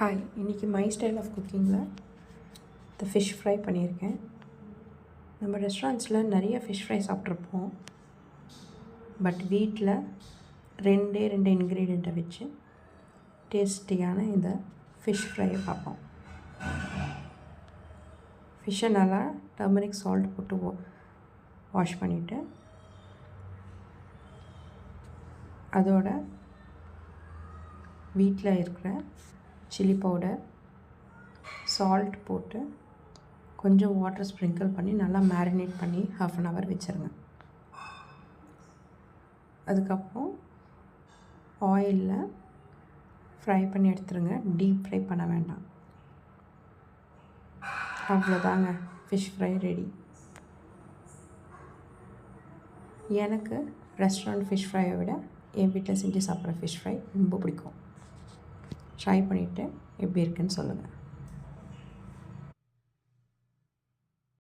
Hi, இன்றைக்கி my style of குக்கிங்கில் இந்த ஃபிஷ் ஃப்ரை பண்ணியிருக்கேன். நம்ம ரெஸ்டாரண்ட்ஸில் நிறைய ஃபிஷ் ஃப்ரை சாப்பிட்ருப்போம். பட் வீட்டில் ரெண்டு இன்க்ரீடியண்ட்டை வச்சு டேஸ்டியான இந்த ஃபிஷ் ஃப்ரையை பார்ப்போம். ஃபிஷ்ஷை நல்லா டர்மரிக் சால்ட் போட்டு வாஷ் பண்ணிவிட்டு அதோட வீட்டில் இருக்கிற சில்லி பவுடர், சால்ட் போட்டு கொஞ்சம் வாட்டர் ஸ்ப்ரிங்கிள் பண்ணி நல்லா மேரினேட் பண்ணி 1/2 அன் ஹவர் வச்சுருங்க. அதுக்கப்புறம் ஆயிலில் ஃப்ரை பண்ணி எடுத்துருங்க. டீப் ஃப்ரை பண்ண வேண்டாம். அவ்வளோதாங்க, ஃபிஷ் ஃப்ரை ரெடி. எனக்கு ரெஸ்டாரண்ட் ஃபிஷ் ஃப்ரையை விட என் வீட்டில் செஞ்சு சாப்பிட்ற ஃபிஷ் ஃப்ரை ரொம்ப பிடிக்கும். ட்ரை பண்ணிவிட்டு எப்படி இருக்குன்னு சொல்லுங்கள்.